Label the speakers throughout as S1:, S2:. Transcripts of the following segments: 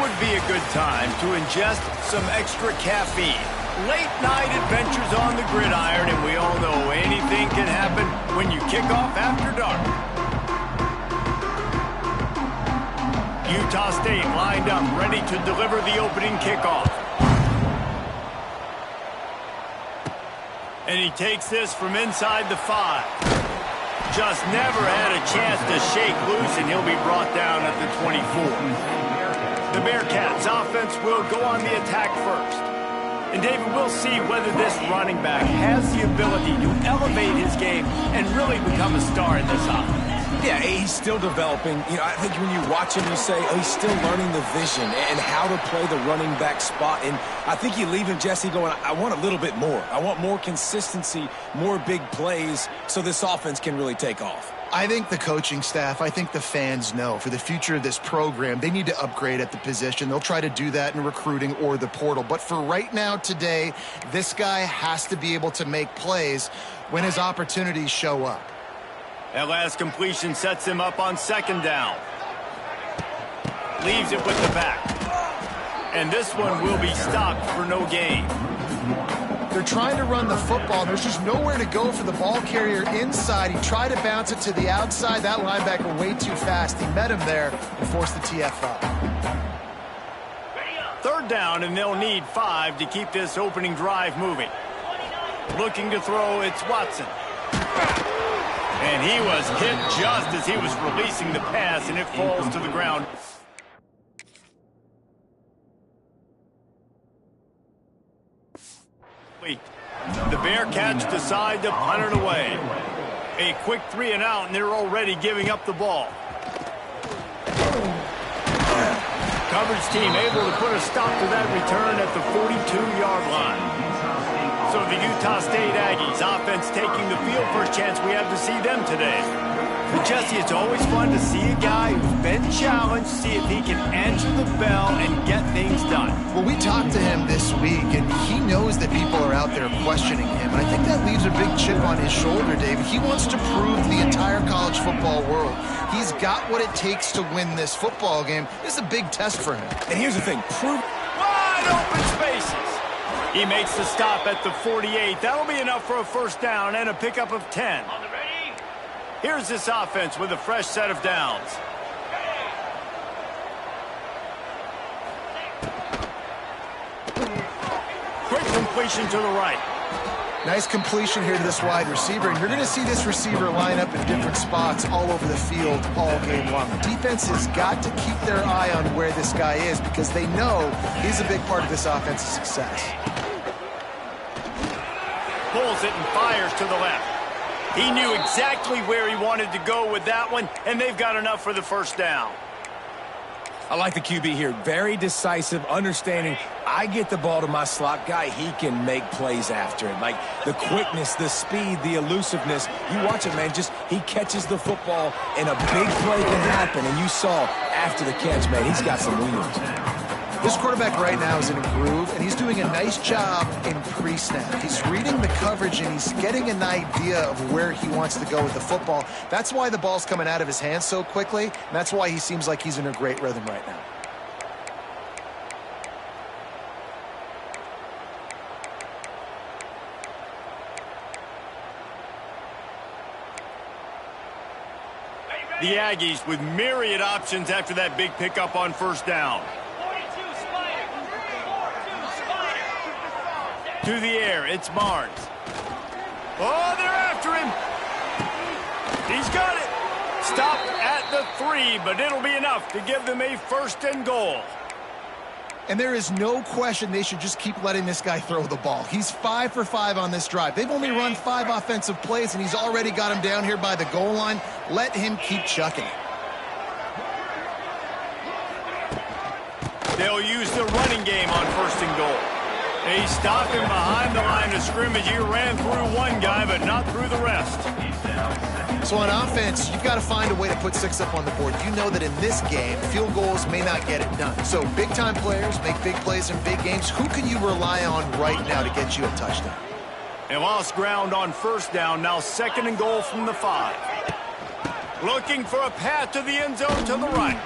S1: would be a good time to ingest some extra caffeine. Late night adventures on the gridiron, and we all know anything can happen when you kick off after dark. Utah State lined up, ready to deliver the opening kickoff. And he takes this from inside the 5. Just never had a chance to shake loose, and he'll be brought down at the 24. The Bearcats offense will go on the attack first. And David, we'll see whether this running back has the ability to elevate his game and really become a star in this offense.
S2: Yeah, he's still developing. I think when you watch him, you say, oh, he's still learning the vision and how to play the running back spot. And I think you leave him, Jesse, going, I want a little bit more. I want more consistency, more big plays so this offense can really take off.
S3: I think the coaching staff, I think the fans know for the future of this program, they need to upgrade at the position. They'll try to do that in recruiting or the portal. But for right now, today, this guy has to be able to make plays when his opportunities show up.
S1: That last completion sets him up on second down. Leaves it with the back. And this one will be stopped for no gain.
S3: They're trying to run the football. There's just nowhere to go for the ball carrier inside. He tried to bounce it to the outside. That linebacker way too fast. He met him there and forced the TF up.
S1: Third down, and they'll need 5 to keep this opening drive moving. Looking to throw, it's Watson. And he was hit just as he was releasing the pass, and it falls to the ground. The Bearcats decide to punt it away. A quick 3 and out, and they're already giving up the ball. Coverage team able to put a stop to that return at the 42-yard line. So the Utah State Aggies offense taking the field. First chance we have to see them today. But Jesse, it's always fun to see a guy who's been challenged, see if he can answer the bell and get things done.
S3: Well, we talked to him this week, and he knows that people are out there questioning him. And I think that leaves a big chip on his shoulder, David. He wants to prove to the entire college football world he's got what it takes to win this football game. This is a big test for him.
S2: And here's the thing.
S1: Wide open spaces. He makes the stop at the 48. That'll be enough for a first down and a pickup of 10. Here's this offense with a fresh set of downs. Quick completion to the right.
S3: Nice completion here to this wide receiver, and you're going to see this receiver line up in different spots all over the field all game long. The defense has got to keep their eye on where this guy is because they know he's a big part of this offense's success.
S1: Pulls it and fires to the left. He knew exactly where he wanted to go with that one, and they've got enough for the first down.
S2: I like the QB here. Very decisive, understanding I get the ball to my slot guy, he can make plays after it. Like the quickness, the speed, the elusiveness. You watch it, man, just he catches the football and a big play can happen. And you saw after the catch, man, he's got some wheels.
S3: This quarterback right now is in a groove, and he's doing a nice job in pre-snap. He's reading the coverage, and he's getting an idea of where he wants to go with the football. That's why the ball's coming out of his hands so quickly, and that's why he seems like he's in a great rhythm right now.
S1: The Aggies with myriad options after that big pickup on first down. To the air, it's Barnes. Oh, they're after him. He's got it. Stopped at the 3, but it'll be enough to give them a first and goal.
S3: And there is no question they should just keep letting this guy throw the ball. He's 5 for 5 on this drive. They've only run 5 offensive plays, and he's already got him down here by the goal line. Let him keep chucking it.
S1: They'll use the running game on first and goal. They stopped him behind the line of scrimmage. He ran through one guy, but not through the rest.
S3: So on offense, you've got to find a way to put 6 up on the board. You know that in this game, field goals may not get it done. So big-time players make big plays in big games. Who can you rely on right now to get you a touchdown?
S1: They lost ground on first down. Now second and goal from the 5. Looking for a path to the end zone to the right.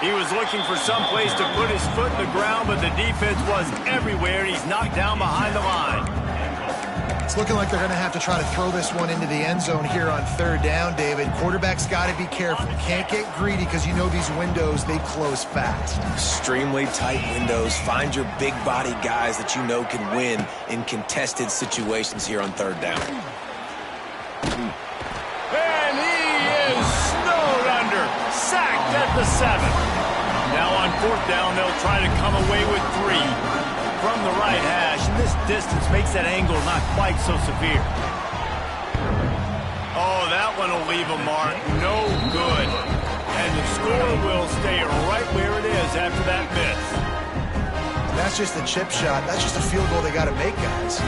S1: He was looking for some place to put his foot in the ground, but the defense was everywhere, and he's knocked down behind the line.
S3: It's looking like they're going to have to try to throw this one into the end zone here on third down, David. Quarterback's got to be careful. Can't get greedy because you know these windows, they close fast.
S2: Extremely tight windows. Find your big body guys that you know can win in contested situations here on third down.
S1: And he is snowed under. Sacked at the 7. Now on fourth down, they'll try to come away with 3. From the right hash, and this distance makes that angle not quite so severe. Oh, that one will leave a mark. No good. And the score will stay right where it is after that miss.
S3: That's just a chip shot. That's just a field goal they got to make, guys.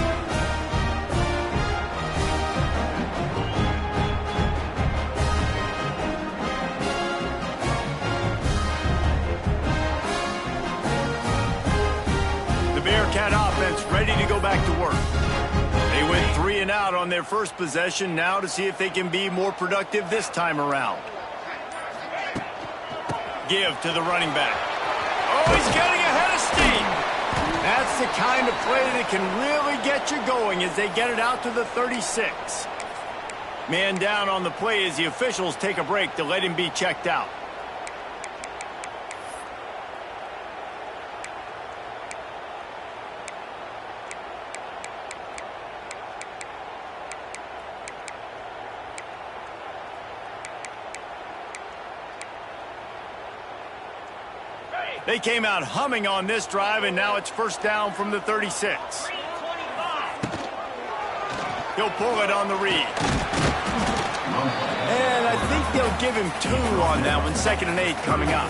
S1: Bearcat offense ready to go back to work. They went 3 and out on their first possession, now to see if they can be more productive this time around. Give to the running back. Oh, he's getting ahead of steam. That's the kind of play that can really get you going as they get it out to the 36. Man down on the play as the officials take a break to let him be checked out. They came out humming on this drive, and now it's first down from the 36. He'll pull it on the read. And I think they'll give him 2 on that one. 2nd and 8 coming up.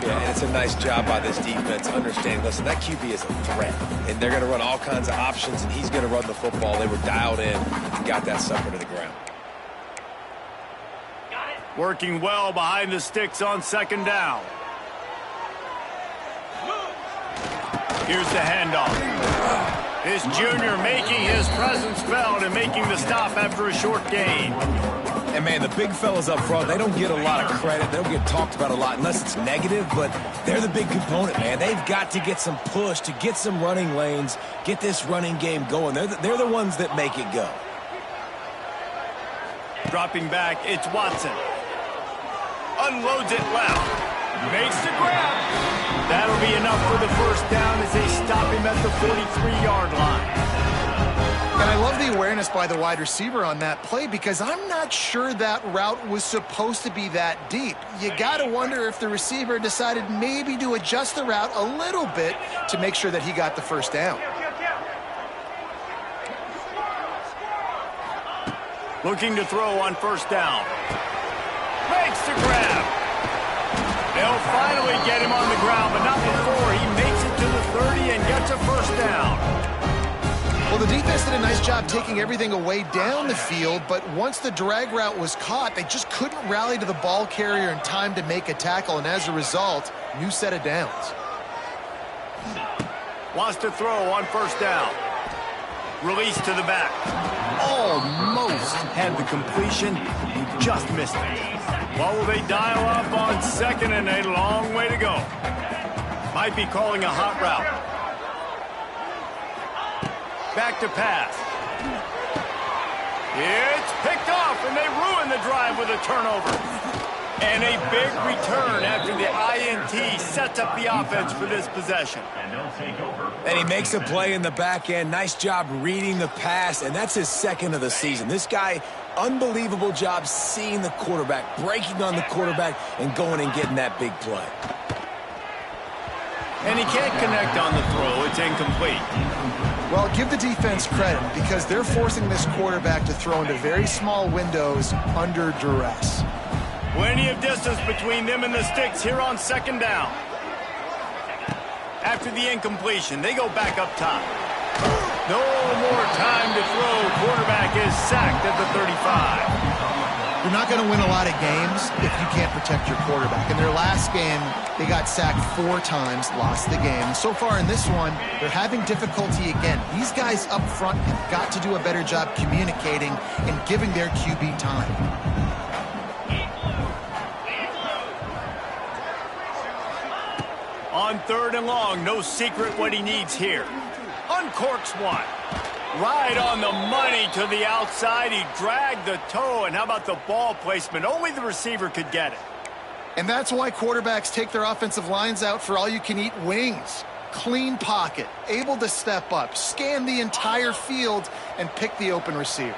S2: Yeah, and it's a nice job by this defense understanding, listen, that QB is a threat, and they're going to run all kinds of options, and he's going to run the football. They were dialed in and got that sucker to the ground.
S1: Working well behind the sticks on 2nd down. Here's the handoff. This junior making his presence felt and making the stop after a short gain.
S2: And, man, the big fellas up front, they don't get a lot of credit. They don't get talked about a lot unless it's negative, but they're the big component, man. They've got to get some push, to get some running lanes, get this running game going. They're the ones that make it go.
S1: Dropping back, it's Watson. Unloads it left. Makes the grab. That'll be enough for the first down as they stop him at the 43-yard line.
S3: And I love the awareness by the wide receiver on that play because I'm not sure that route was supposed to be that deep. You got to wonder if the receiver decided maybe to adjust the route a little bit to make sure that he got the first down.
S1: Looking to throw on first down. Makes the grab. They'll finally get him on the ground, but not before he makes it to the 30 and gets a first down.
S3: Well, the defense did a nice job taking everything away down the field, but once the drag route was caught, they just couldn't rally to the ball carrier in time to make a tackle, and as a result, new set of downs.
S1: Wants to throw on first down. Release to the back. Almost had the completion. He just missed it. What will they dial up on 2nd and 8? Long way to go. Might be calling a hot route. Back to pass. It's picked off, and they ruin the drive with a turnover. And a big return after the INT sets up the offense for this possession.
S2: And he makes a play in the back end. Nice job reading the pass, and that's his 2nd of the season. This guy, unbelievable job seeing the quarterback, breaking on the quarterback, and going and getting that big play.
S1: And he can't connect on the throw. It's incomplete.
S3: Well, give the defense credit because they're forcing this quarterback to throw into very small windows under duress.
S1: Plenty of distance between them and the sticks here on 2nd down. After the incompletion, they go back up top. No more time to throw. Quarterback is sacked at the 35.
S3: You're not going to win a lot of games if you can't protect your quarterback. In their last game, they got sacked 4 times, lost the game. So far in this one, they're having difficulty again. These guys up front have got to do a better job communicating and giving their QB time.
S1: On 3rd and long, no secret what he needs here. Uncorks one. Right on the money to the outside. He dragged the toe, and how about the ball placement? Only the receiver could get it.
S3: And that's why quarterbacks take their offensive lines out for all-you-can-eat wings. Clean pocket, able to step up, scan the entire field, and pick the open receiver.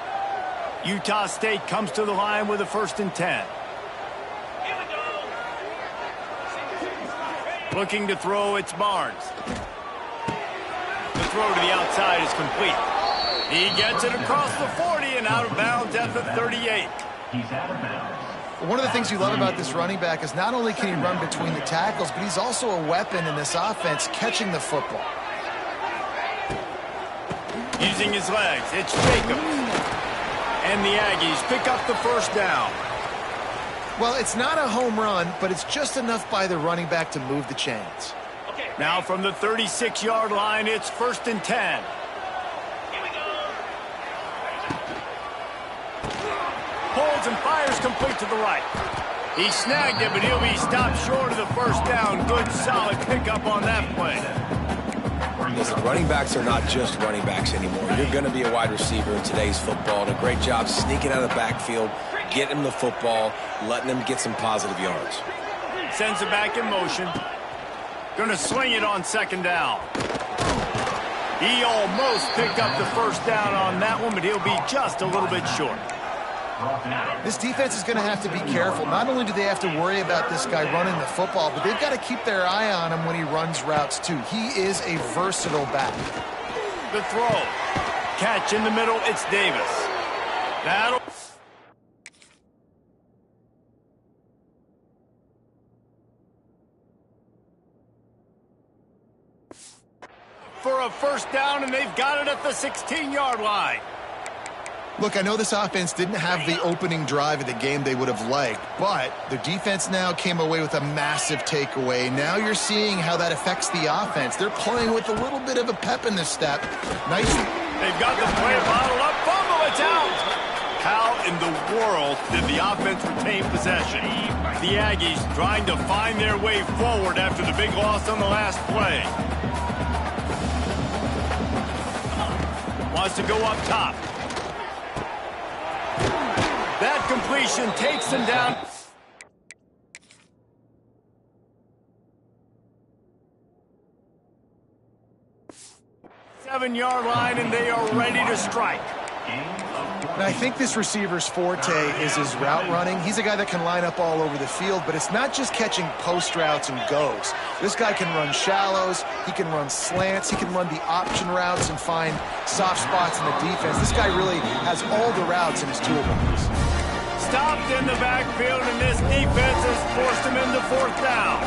S1: Utah State comes to the line with a 1st and 10. Looking to throw, it's Barnes. The throw to the outside is complete. He gets it across the 40 and out of bounds at the 38.
S4: He's out of bounds.
S3: One of the things you love about this running back is not only can he run between the tackles, but he's also a weapon in this offense catching the football.
S1: Using his legs, it's Jacobs. And the Aggies pick up the 1st down.
S3: Well, it's not a home run, but it's just enough by the running back to move the chains.
S1: Now from the 36-yard line, it's 1st and 10. Holds and fires complete to the right. He snagged it, but he'll be stopped short of the 1st down. Good, solid pickup on that play.
S2: Listen, running backs are not just running backs anymore. You're going to be a wide receiver in today's football. And a great job sneaking out of the backfield, getting him the football, letting him get some positive yards.
S1: Sends it back in motion. Going to sling it on 2nd down. He almost picked up the 1st down on that one, but he'll be just a little bit short.
S3: This defense is going to have to be careful. Not only do they have to worry about this guy running the football, but they've got to keep their eye on him when he runs routes too. He is a versatile back.
S1: The throw. Catch in the middle, it's Davis. That'll... for a 1st down, and they've got it at the 16-yard line.
S3: Look, I know this offense didn't have the opening drive of the game they would have liked, but their defense now came away with a massive takeaway. Now you're seeing how that affects the offense. They're playing with a little bit of a pep in their step. Nice.
S1: They've got the play bottled up. Fumble, it's out. How in the world did the offense retain possession? The Aggies trying to find their way forward after the big loss on the last play. Wants to go up top. That completion takes them down. 7-yard line, and they are ready to strike.
S3: And I think this receiver's forte is his route running. He's a guy that can line up all over the field, but it's not just catching post routes and goes. This guy can run shallows, he can run slants, he can run the option routes and find soft spots in the defense. This guy really has all the routes in his toolbox.
S1: Stopped in the backfield, and this defense has forced him into 4th down.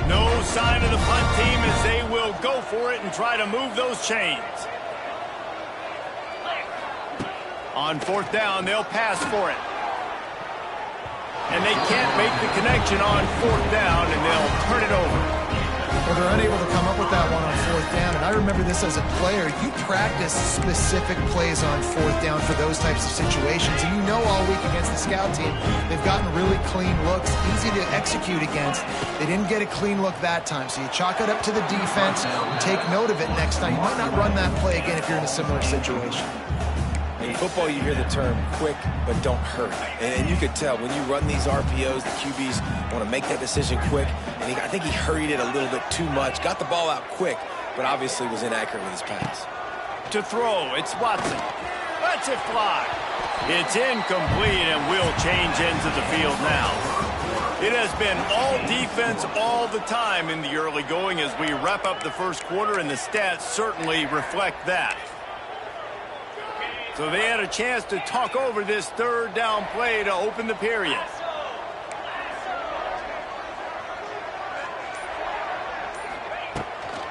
S1: No sign of the punt team as they will go for it and try to move those chains. On 4th down, they'll pass for it. And they can't make the connection on 4th down, and they'll turn it over.
S3: Well, they're unable to come up with that one on 4th down, and I remember this as a player. You practice specific plays on 4th down for those types of situations, and you know all week against the scout team, they've gotten really clean looks, easy to execute against. They didn't get a clean look that time, so you chalk it up to the defense and take note of it next time. You might not run that play again if you're in a similar situation.
S2: In football, you hear the term quick, but don't hurry. And you could tell when you run these RPOs, the QBs want to make that decision quick. And I think he hurried it a little bit too much. Got the ball out quick, but obviously was inaccurate with his pass.
S1: To throw, it's Watson. Lets it fly. It's incomplete, and will change ends of the field now. It has been all defense all the time in the early going as we wrap up the first quarter, and the stats certainly reflect that. So they had a chance to talk over this 3rd down play to open the period.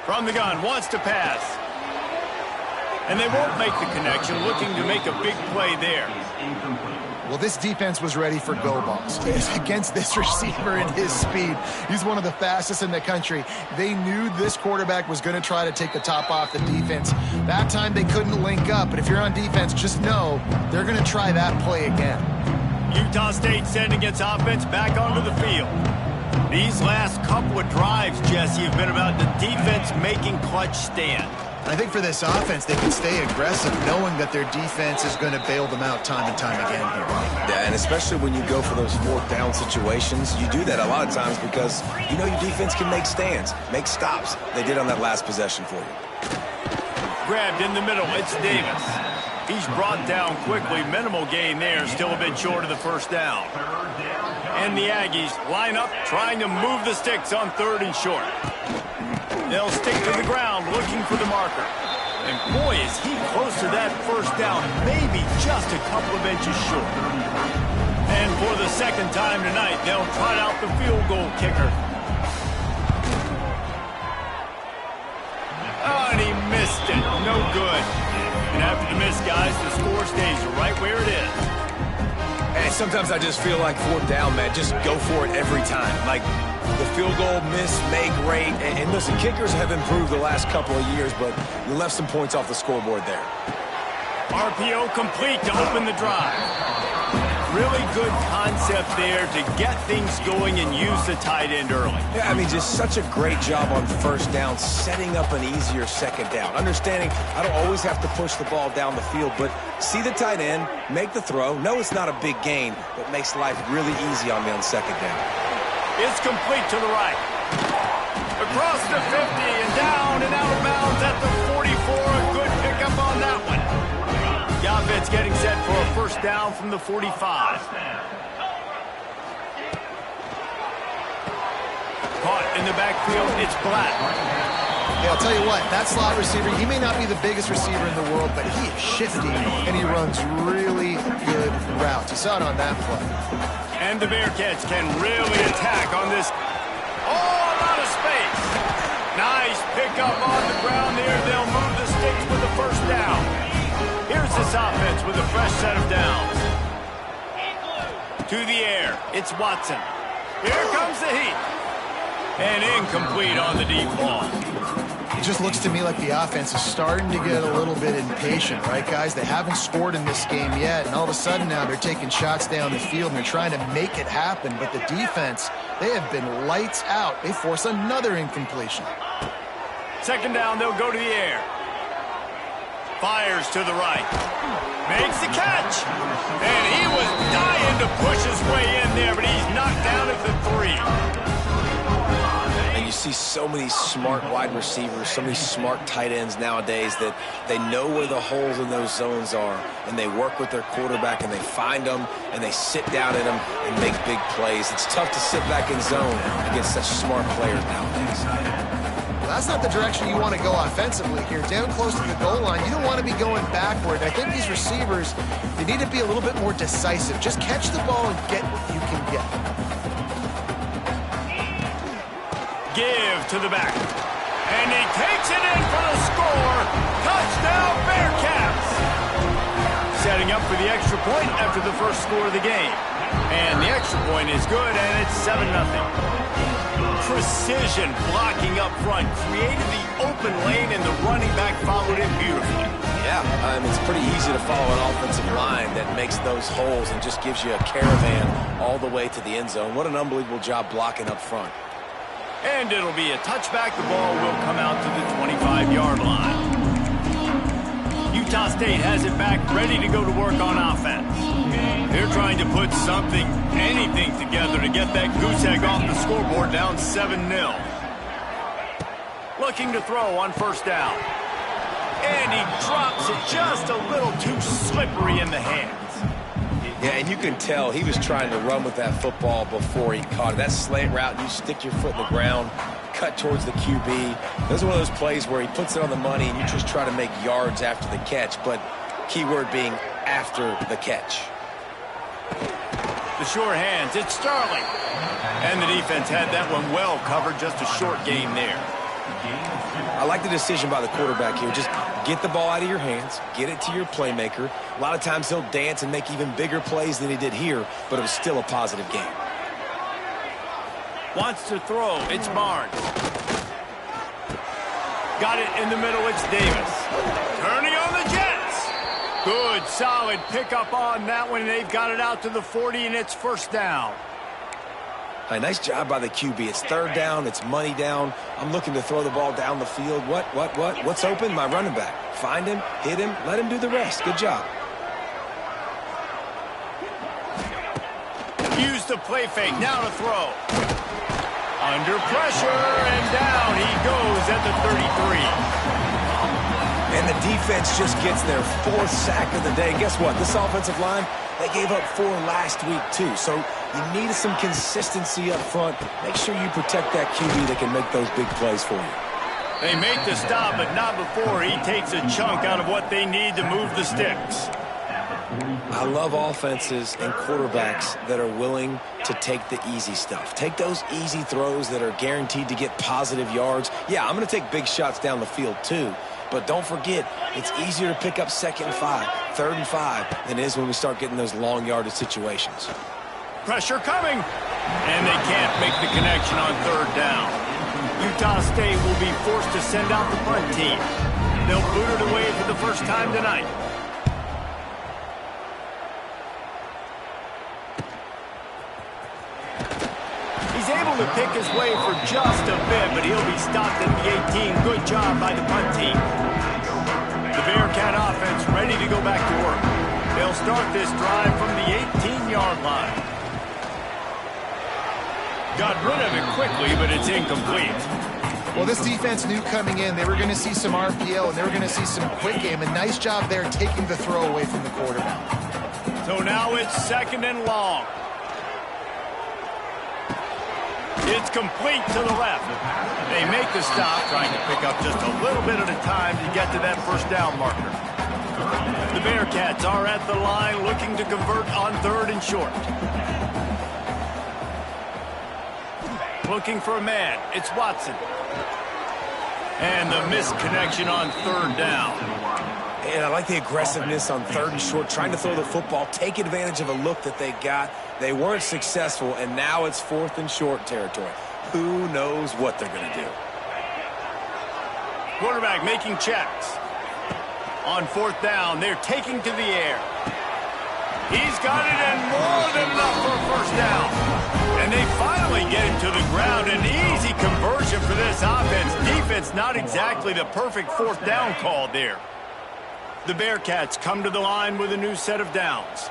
S1: From the gun, wants to pass. And they won't make the connection, looking to make a big play there.
S3: Well, this defense was ready for go balls against this receiver and his speed. He's one of the fastest in the country. They knew this quarterback was going to try to take the top off the defense. That time they couldn't link up, but if you're on defense, just know they're going to try that play again.
S1: Utah State sending its offense back onto the field. These last couple of drives, Jesse, have been about the defense making clutch stand.
S3: I think for this offense, they can stay aggressive knowing that their defense is going to bail them out time and time again here.
S2: Yeah, and especially when you go for those fourth down situations, you do that a lot of times because you know your defense can make stands, make stops. They did on that last possession for you.
S1: Grabbed in the middle, it's Davis. He's brought down quickly. Minimal gain there, still a bit short of the first down. And the Aggies line up, trying to move the sticks on 3rd and short. They'll stick to the ground, looking for the marker. And boy, is he close to that first down, maybe just a couple of inches short. And for the second time tonight, they'll trot out the field goal kicker. Oh, and he missed it. No good. And after the miss, guys, the score stays right where it is.
S2: And sometimes I just feel like 4th down, man. Just go for it every time. Like the field goal, miss, make, rate. And listen, kickers have improved the last couple of years, but you left some points off the scoreboard there.
S1: RPO complete to open the drive. Really good concept there to get things going and use the tight end early.
S2: Yeah, I mean, just such a great job on 1st down, setting up an easier 2nd down. Understanding I don't always have to push the ball down the field, but see the tight end, make the throw. No, it's not a big gain, but makes life really easy on me on 2nd down.
S1: It's complete to the right. Across the 50 and down and out of bounds at the 44. A good pickup on that one. The offense getting set for a first down from the 45. Caught in the backfield, it's Black.
S3: Yeah, I'll tell you what, that slot receiver, he may not be the biggest receiver in the world, but he is shifty, and he runs really good routes. You saw it on that play.
S1: And the Bearcats can really attack on this. Oh, a lot of space. Nice pickup on the ground there. They'll move the sticks with the first down. Here's this offense with a fresh set of downs. To the air, it's Watson. Here comes the heat. And incomplete on the deep ball.
S3: It just looks to me like the offense is starting to get a little bit impatient, right, guys? They haven't scored in this game yet, and all of a sudden now they're taking shots down the field, and they're trying to make it happen. But the defense, they have been lights out. They force another incompletion.
S1: 2nd down, they'll go to the air. Fires to the right. Makes the catch. And he was dying to push his way in there, but he's knocked down at the 3.
S2: And you see so many smart wide receivers, so many smart tight ends nowadays that they know where the holes in those zones are, and they work with their quarterback, and they find them, and they sit down in them and make big plays. It's tough to sit back in zone against such smart players nowadays.
S3: Well, that's not the direction you want to go offensively here. Down close to the goal line, you don't want to be going backward. I think these receivers, they need to be a little bit more decisive. Just catch the ball and get what you can get.
S1: Give to the back. And he takes it in for the score. Touchdown, Bearcats. Setting up for the extra point after the first score of the game. And the extra point is good, and it's 7-0. Precision blocking up front. Created the open lane, and the running back followed it beautifully.
S2: Yeah, it's pretty easy to follow an offensive line that makes those holes and just gives you a caravan all the way to the end zone. What an unbelievable job blocking up front.
S1: And it'll be a touchback. The ball will come out to the 25-yard line. Utah State has it back, ready to go to work on offense. They're trying to put something, anything together to get that goose egg off the scoreboard down 7-0. Looking to throw on 1st down. And he drops it just a little too slippery in the hands.
S2: Yeah, and you can tell he was trying to run with that football before he caught it. That slant route, you stick your foot in the ground, cut towards the QB. Those are one of those plays where he puts it on the money and you just try to make yards after the catch, but keyword being after the catch.
S1: The short hands, it's Sterling. And the defense had that one well covered, just a short game there.
S2: I like the decision by the quarterback here. Just get the ball out of your hands, get it to your playmaker. A lot of times he'll dance and make even bigger plays than he did here, but it was still a positive game.
S1: Wants to throw, it's Barnes. Got it in the middle, it's Davis. Turning on the Jets. Good, solid pickup on that one. They've got it out to the 40, and it's first down.
S2: Hey, nice job by the QB. It's third down. It's money down. I'm looking to throw the ball down the field. What's open? My running back. Find him, hit him, let him do the rest. Good job.
S1: Use the play fake. Now to throw. Under pressure, and down he goes at the 33.
S2: And the defense just gets their fourth sack of the day. And guess what? This offensive line, they gave up 4 last week, too. So you need some consistency up front. Make sure you protect that QB that can make those big plays for you.
S1: They make the stop, but not before he takes a chunk out of what they need to move the sticks.
S2: I love offenses and quarterbacks that are willing to take the easy stuff. Take those easy throws that are guaranteed to get positive yards. Yeah, I'm going to take big shots down the field, too. But don't forget, it's easier to pick up 2nd and 5, 3rd and 5 than it is when we start getting those long yardage situations.
S1: Pressure coming. And they can't make the connection on 3rd down. Utah State will be forced to send out the punt team. They'll boot it away for the first time tonight. He's able to pick his way for just a bit, but he'll be stopped at the 18. Good job by the punt team. The Bearcat offense ready to go back to work. They'll start this drive from the 18-yard line. Got rid of it quickly, but it's incomplete.
S3: Well, this defense knew coming in they were going to see some RPO and they were going to see some quick game. A nice job there taking the throw away from the quarterback.
S1: So now it's 2nd and long. It's complete to the left. They make the stop, trying to pick up just a little bit at a time to get to that first down marker. The Bearcats are at the line looking to convert on 3rd and short. Looking for a man. It's Watson. And the missed connection on 3rd down.
S2: And I like the aggressiveness on 3rd and short, trying to throw the football, take advantage of a look that they got. They weren't successful, and now it's 4th and short territory. Who knows what they're going to do?
S1: Quarterback making checks. On 4th down, they're taking to the air. He's got it, and more than enough for a first down. And they finally get him to the ground. An easy conversion for this offense. Defense not exactly the perfect 4th down call there. The Bearcats come to the line with a new set of downs.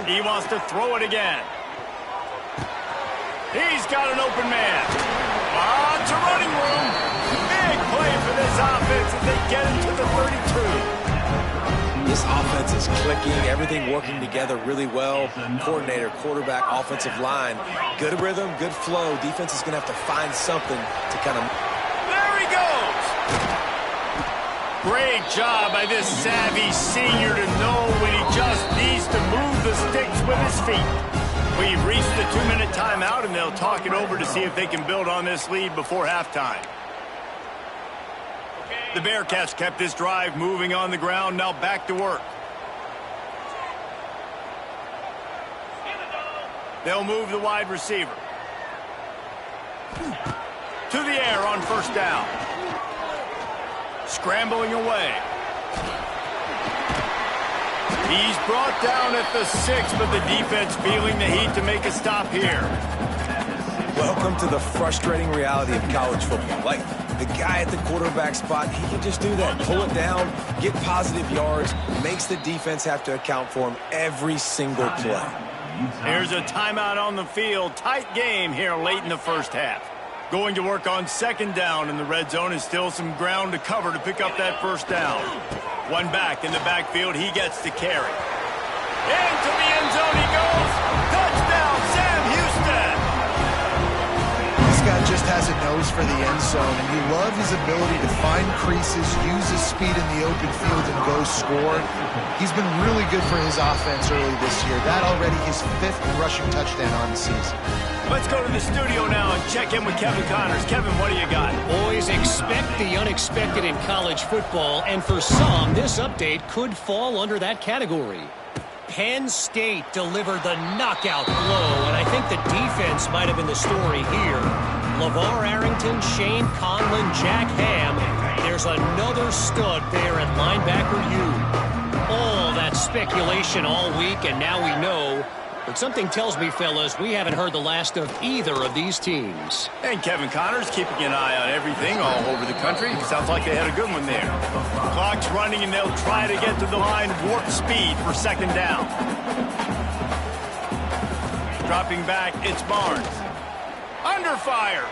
S1: He wants to throw it again. He's got an open man. It's a running room. Big play for this offense as they get into the 32.
S2: This offense is clicking, everything working together really well. Coordinator, quarterback, offensive line. Good rhythm, good flow. Defense is going to have to find something to kind of...
S1: There he goes! Great job by this savvy senior to know when he just needs to move the sticks with his feet. We've reached the 2-minute timeout, and they'll talk it over to see if they can build on this lead before halftime. The Bearcats kept this drive moving on the ground. Now back to work. They'll move the wide receiver. To the air on 1st down. Scrambling away. He's brought down at the 6, but the defense feeling the heat to make a stop here.
S2: Welcome to the frustrating reality of college football. Like, the guy at the quarterback spot, he can just do that. Pull it down, get positive yards, makes the defense have to account for him every single play.
S1: Here's a timeout on the field. Tight game here late in the first half. Going to work on 2nd down in the red zone, and still some ground to cover to pick up that first down. One back in the backfield. He gets the carry. Into the end zone he goes. Touchdown, Sam Houston.
S3: This guy just has a nose for the end zone, and you love his ability to find creases, use his speed in the open field, and go score. He's been really good for his offense early this year. That already his 5th rushing touchdown on the season.
S1: Let's go to the studio now and check in with Kevin Connors. Kevin, what do you got?
S4: Boys, expect the unexpected in college football, and for some, this update could fall under that category. Penn State delivered the knockout blow, and I think the defense might have been the story here. LeVar Arrington, Shane Conlon, Jack Ham. There's another stud there at linebacker U. All that speculation all week, and now we know. But something tells me, fellas, we haven't heard the last of either of these teams.
S1: And Kevin Connors keeping an eye on everything all over the country. Sounds like they had a good one there. Clock's running, and they'll try to get to the line warp speed for second down. Dropping back, it's Barnes. Under fire.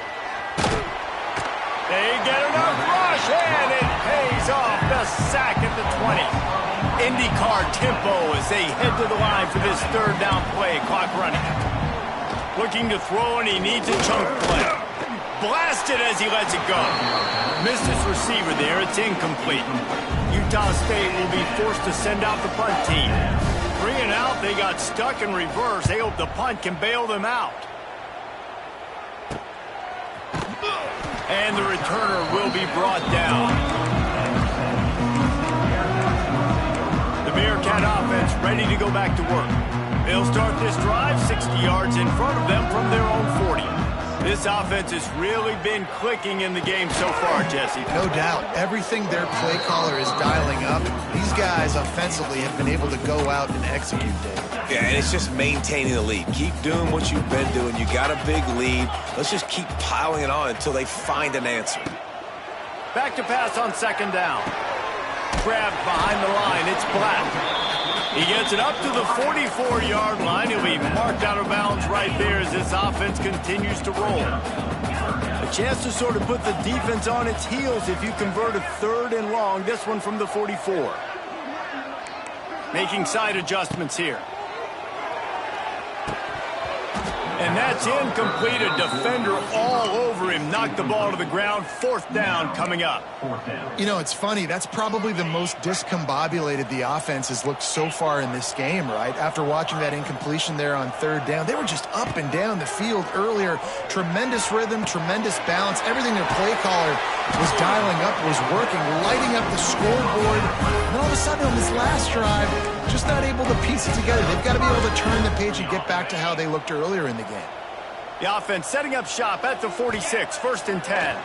S1: They get enough rush, and it pays off. The sack at the 20. IndyCar tempo as they head to the line for this third down play. Clock running. Looking to throw, and he needs a chunk play. Blasted as he lets it go. Missed his receiver there. It's incomplete. Utah State will be forced to send out the punt team. 3 and out, they got stuck in reverse. They hope the punt can bail them out. And the returner will be brought down. The Bearcat offense ready to go back to work. They'll start this drive 60 yards in front of them from their own 40. This offense has really been clicking in the game so far, Jesse.
S3: No doubt. Everything their play caller is dialing up, these guys offensively have been able to go out and execute, Dave.
S2: Yeah, and it's just maintaining the lead. Keep doing what you've been doing. You got a big lead. Let's just keep piling it on until they find an answer.
S1: Back to pass on second down. Grabbed behind the line. It's Black. He gets it up to the 44-yard line. He'll be marked out of bounds right there as this offense continues to roll. A chance to sort of put the defense on its heels if you convert a 3rd and long. This one from the 44. Making side adjustments here. And that's incomplete. A defender all over him. Knocked the ball to the ground. 4th down coming up.
S3: You know, it's funny. That's probably the most discombobulated the offense has looked so far in this game, right? After watching that incompletion there on 3rd down, they were just up and down the field earlier. Tremendous rhythm, tremendous balance. Everything their play caller was dialing up was working, lighting up the scoreboard. And all of a sudden on this last drive, just not able to piece it together. They've got to be able to turn the page and get back to how they looked earlier in the game.
S1: The offense setting up shop at the 46, 1st and 10.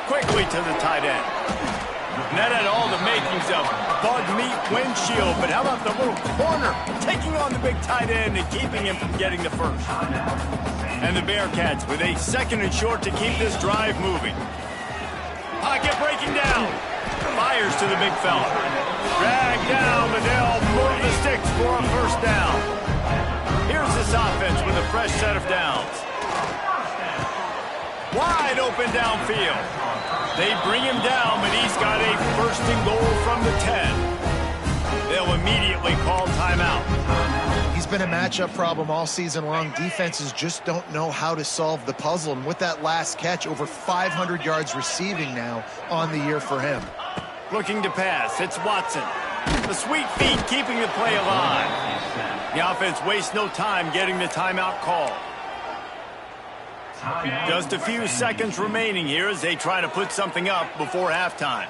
S1: Quickly to the tight end. And that had all the makings of bug meat windshield, but how about the little corner taking on the big tight end and keeping him from getting the first? And the Bearcats with a 2nd and short to keep this drive moving. Pocket breaking down. Fires to the big fella. Drag down, but they'll move the sticks for a 1st down. Here's this offense with a fresh set of downs. Wide open downfield. They bring him down, but he's got a 1st and goal from the 10. They'll immediately call timeout.
S3: He's been a matchup problem all season long. Defenses just don't know how to solve the puzzle. And with that last catch, over 500 yards receiving now on the year for him.
S1: Looking to pass. It's Watson. The sweet feet keeping the play alive. The offense wastes no time getting the timeout call. Just a few seconds remaining here as they try to put something up before halftime.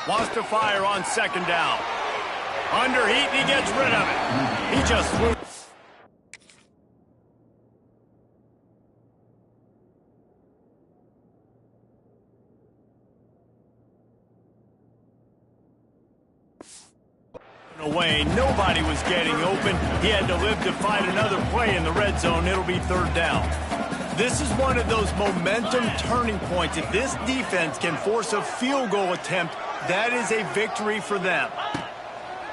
S1: Wants to fire on 2nd down. Under heat, and he gets rid of it. He just threw. Away. Nobody was getting open. He had to live to find another play in the red zone. It'll be 3rd down. This is one of those momentum turning points. If this defense can force a field goal attempt, that is a victory for them.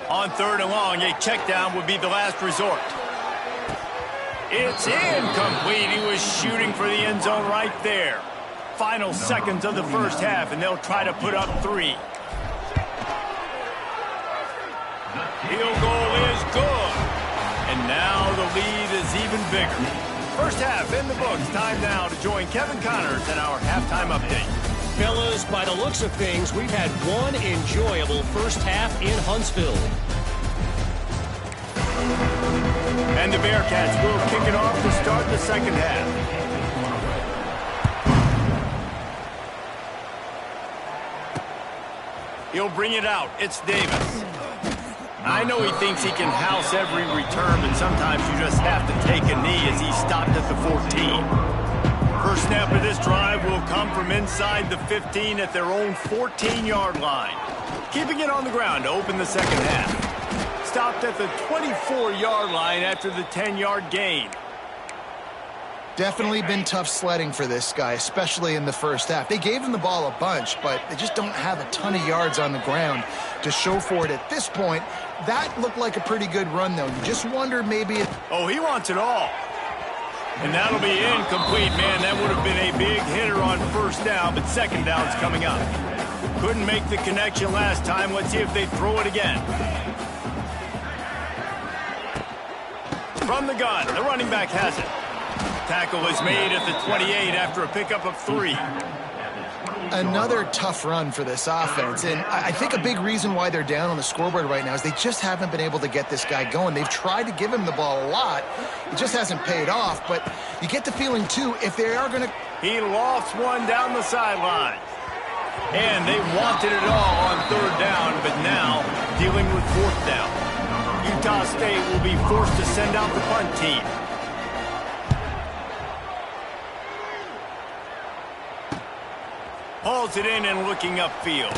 S1: On 3rd and long, a check down would be the last resort. It's incomplete. He was shooting for the end zone right there. Final seconds of the 1st half, and they'll try to put up 3. Field goal is good. And now the lead is even bigger. 1st half in the books. Time now to join Kevin Connors in our halftime update.
S4: Fellas, by the looks of things, we've had one enjoyable 1st half in Huntsville.
S1: And the Bearcats will kick it off to start the 2nd half. He'll bring it out. It's Davis. I know he thinks he can house every return, but sometimes you just have to take a knee as he stopped at the 14. First snap of this drive will come from inside the 15 at their own 14-yard line. Keeping it on the ground to open the second half. Stopped at the 24-yard line after the 10-yard gain.
S3: Definitely been tough sledding for this guy, especially in the first half. They gave him the ball a bunch, but they just don't have a ton of yards on the ground to show for it at this point. That looked like a pretty good run, though. You just wonder maybe...
S1: Oh, he wants it all. And that'll be incomplete, man. That would have been a big hitter on first down, but second down's coming up. Couldn't make the connection last time. Let's see if they throw it again. From the gun, the running back has it. Tackle was made at the 28 after a pickup of 3.
S3: Another tough run for this offense, and I think a big reason why they're down on the scoreboard right now is they just haven't been able to get this guy going. They've tried to give him the ball a lot. It just hasn't paid off, but you get the feeling, too, if they are going to...
S1: He lofts one down the sideline. And they wanted it all on third down, but now dealing with fourth down. Utah State will be forced to send out the punt team. Hauls it in and looking upfield.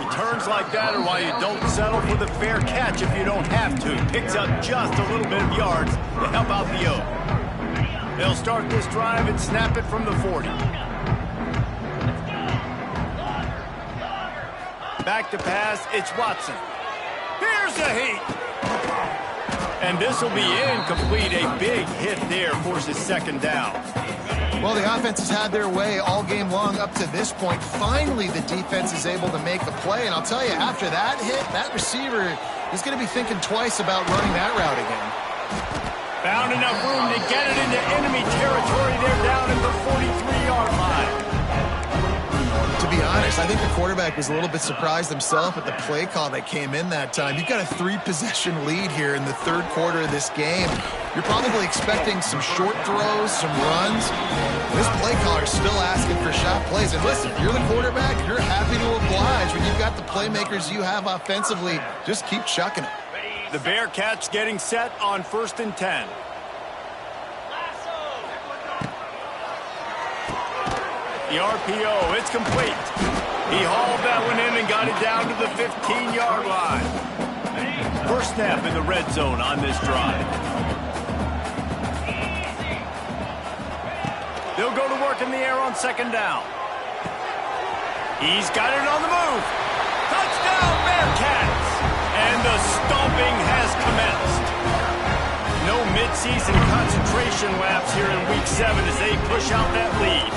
S1: Returns like that are why you don't settle for the fair catch if you don't have to. Picks up just a little bit of yards to help out the Oak. They'll start this drive and snap it from the 40. Back to pass, it's Watson. Here's the heat. And this will be incomplete. A big hit there forces second down.
S3: Well, the offense has had their way all game long up to this point. Finally, the defense is able to make a play. And I'll tell you, after that hit, that receiver is going to be thinking twice about running that route again.
S1: Found enough room to get it into enemy territory. They're down at the 43-yard line.
S3: To be honest, I think the quarterback was a little bit surprised himself at the play call that came in that time. You've got a 3-possession lead here in the third quarter of this game. You're probably expecting some short throws, some runs. This play caller's still asking for shot plays. And listen, if you're the quarterback, you're happy to oblige. When you've got the playmakers you have offensively, just keep chucking it.
S1: The Bearcats getting set on 1st and 10. The RPO, it's complete. He hauled that one in and got it down to the 15-yard line. First snap in the red zone on this drive. They'll go to work in the air on second down. He's got it on the move. Touchdown, Bearcats! And the stomping has commenced. No midseason concentration laps here in Week 7 as they push out that lead.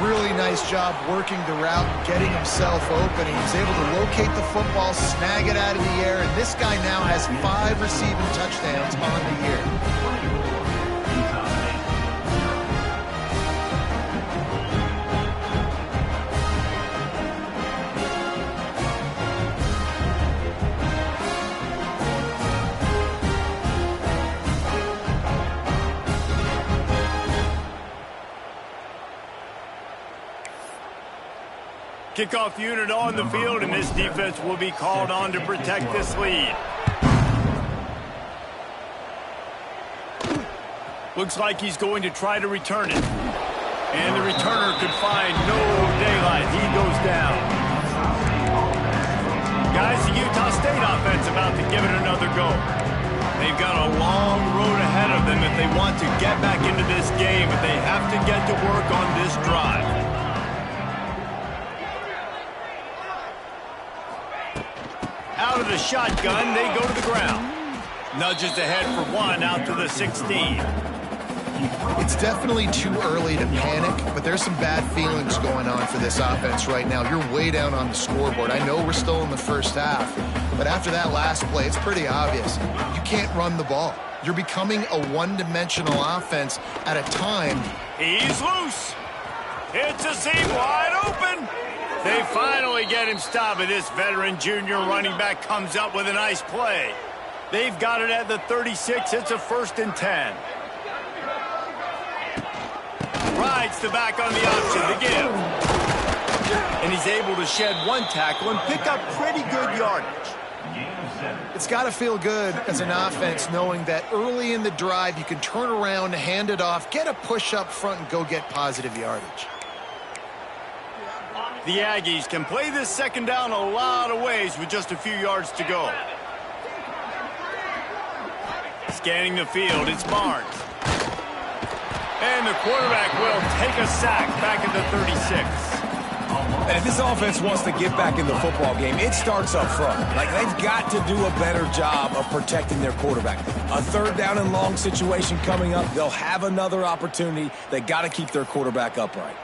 S3: Really nice job working the route, getting himself open. He was able to locate the football, snag it out of the air, and this guy now has 5 receiving touchdowns on the year.
S1: Kickoff unit on the field, and this defense will be called on to protect this lead. Looks like he's going to try to return it. And the returner could find no daylight. He goes down. Guys, the Utah State offense about to give it another go. They've got a long road ahead of them if they want to get back into this game, but they have to get to work on this drive. Out of the shotgun, they go to the ground. Nudges ahead for 1 out to the 16.
S3: It's definitely too early to panic, but there's some bad feelings going on for this offense right now. You're way down on the scoreboard. I know we're still in the first half, but after that last play, it's pretty obvious. You can't run the ball. You're becoming a one-dimensional offense at a time.
S1: He's loose. It's a seam wide open. They finally get him stopped, and this veteran junior running back comes up with a nice play. They've got it at the 36. It's a 1st and 10. Rides the back on the option to give. And he's able to shed 1 tackle and pick up pretty good yardage.
S3: It's got to feel good as an offense knowing that early in the drive you can turn around, hand it off, get a push up front, and go get positive yardage.
S1: The Aggies can play this second down a lot of ways with just a few yards to go. Scanning the field, it's Barnes. And the quarterback will take a sack back at the 36.
S2: And if this offense wants to get back in the football game, it starts up front. Like, they've got to do a better job of protecting their quarterback. A third down and long situation coming up, they'll have another opportunity. They got to keep their quarterback upright.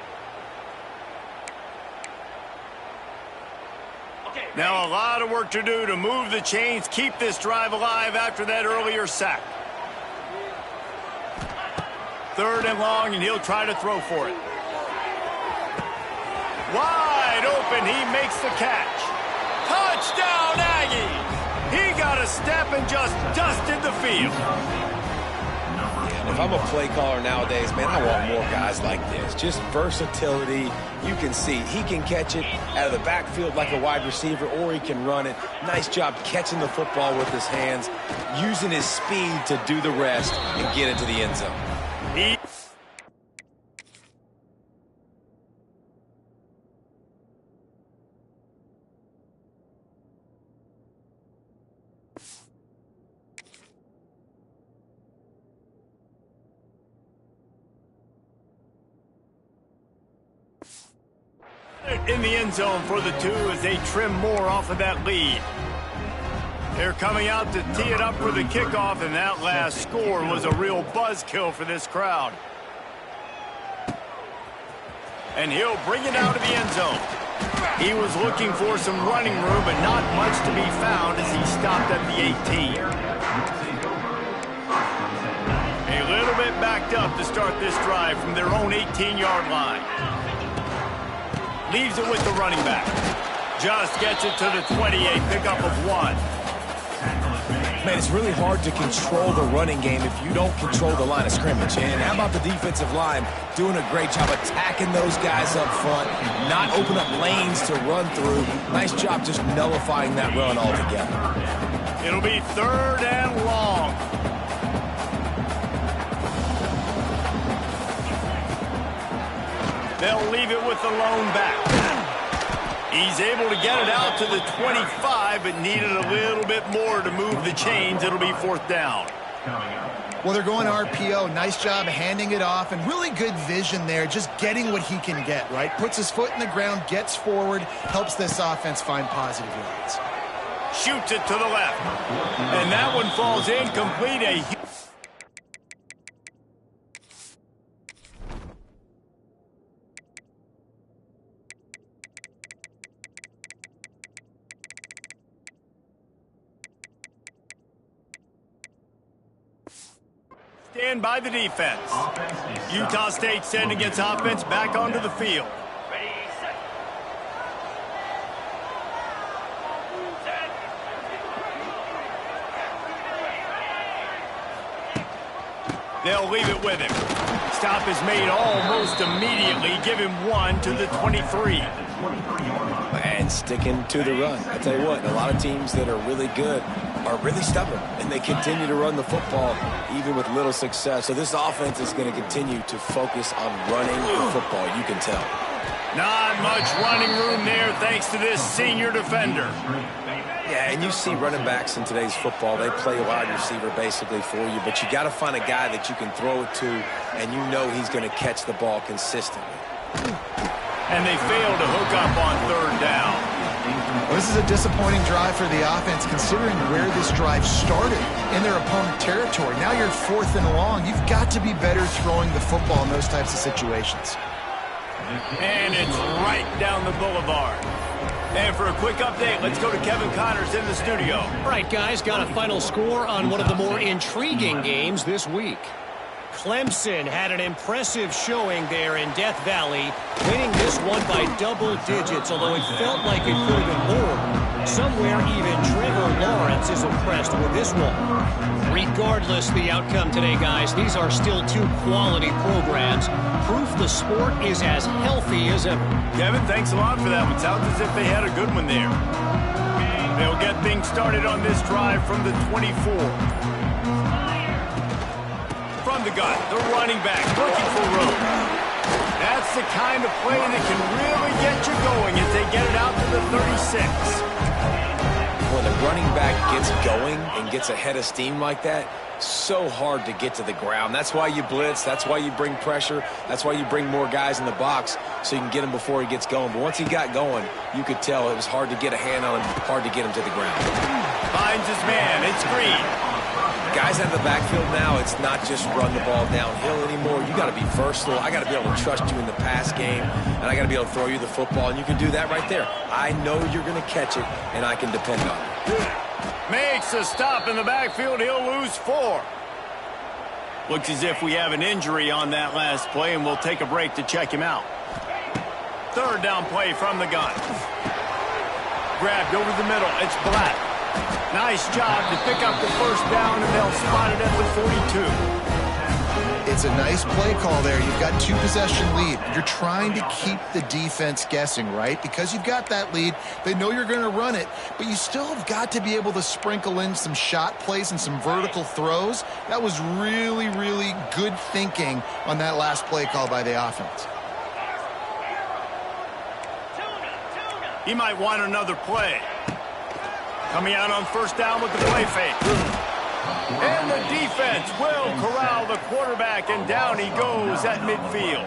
S1: Now a lot of work to do to move the chains, keep this drive alive after that earlier sack. Third and long, and he'll try to throw for it. Wide open, he makes the catch. Touchdown, Aggies! He got a step and just dusted the field.
S2: If I'm a play caller nowadays, man, I want more guys like this. Just versatility. You can see he can catch it out of the backfield like a wide receiver, or he can run it. Nice job catching the football with his hands, using his speed to do the rest and get into the end zone.
S1: In the end zone for the two as they trim more off of that lead. They're coming out to tee it up for the kickoff, and that last score was a real buzzkill for this crowd. And he'll bring it out of the end zone. He was looking for some running room, but not much to be found as he stopped at the 18. A little bit backed up to start this drive from their own 18-yard line. Leaves it with the running back. Just gets it to the 28, pickup of 1.
S2: Man, it's really hard to control the running game if you don't control the line of scrimmage. And how about the defensive line doing a great job attacking those guys up front, not open up lanes to run through. Nice job just nullifying that run altogether.
S1: It'll be third and long. They'll leave it with the lone back. He's able to get it out to the 25, but needed a little bit more to move the chains. It'll be fourth down.
S3: Well, they're going RPO. Nice job handing it off, and really good vision there, just getting what he can get, right? Puts his foot in the ground, gets forward, helps this offense find positive yards.
S1: Shoots it to the left. And that one falls incomplete. Stand by the defense. Utah State sending its offense back onto the field. They'll leave it with him. Stop is made almost immediately. Give him 1 to the 23.
S2: And sticking to the run. I tell you what, a lot of teams that are really good are really stubborn, and they continue to run the football even with little success. So this offense is going to continue to focus on running the football, you can tell.
S1: Not much running room there thanks to this senior defender.
S2: Yeah, and you see running backs in today's football, they play wide receiver basically for you, but you got to find a guy that you can throw it to, and you know he's going to catch the ball consistently.
S1: And they fail to hook up on third down.
S3: Well, this is a disappointing drive for the offense considering where this drive started in their opponent territory. Now you're fourth and long. You've got to be better throwing the football in those types of situations.
S1: And it's right down the boulevard. And for a quick update, let's go to Kevin Connors in the studio.
S4: All right, guys, got a final score on one of the more intriguing games this week. Clemson had an impressive showing there in Death Valley, winning this one by double digits, although it felt like it could have been more. Somewhere even Trevor Lawrence is impressed with this one. Regardless the outcome today, guys, these are still two quality programs. Proof the sport is as healthy as ever.
S1: Kevin, thanks a lot for that one. Sounds as if they had a good one there. They'll get things started on this drive from the 24. From the gun, the running back looking for room. That's the kind of play that can really get you going as they get it out to the 36.
S2: When the running back gets going and gets a head of steam like that, so hard to get to the ground. That's why you blitz. That's why you bring pressure. That's why you bring more guys in the box so you can get him before he gets going. But once he got going, you could tell it was hard to get a hand on him, hard to get him to the ground.
S1: Finds his man. It's Green.
S2: Guys out of the backfield now, it's not just run the ball downhill anymore. You got to be versatile. I got to be able to trust you in the pass game, and I got to be able to throw you the football, and you can do that right there. I know you're going to catch it, and I can depend on it.
S1: Makes a stop in the backfield. He'll lose 4. Looks as if we have an injury on that last play, and we'll take a break to check him out. Third down play from the gun. Grabbed over the middle. It's Black. Nice job to pick up the first down, and they'll spot it at the 42.
S3: It's a nice play call there. You've got 2-possession lead. You're trying to keep the defense guessing, right? Because you've got that lead, they know you're going to run it, but you still have got to be able to sprinkle in some shot plays and some vertical throws. That was really, really good thinking on that last play call by the offense.
S1: He might want another play. Coming out on first down with the play fake. And the defense will corral the quarterback, and down he goes at midfield.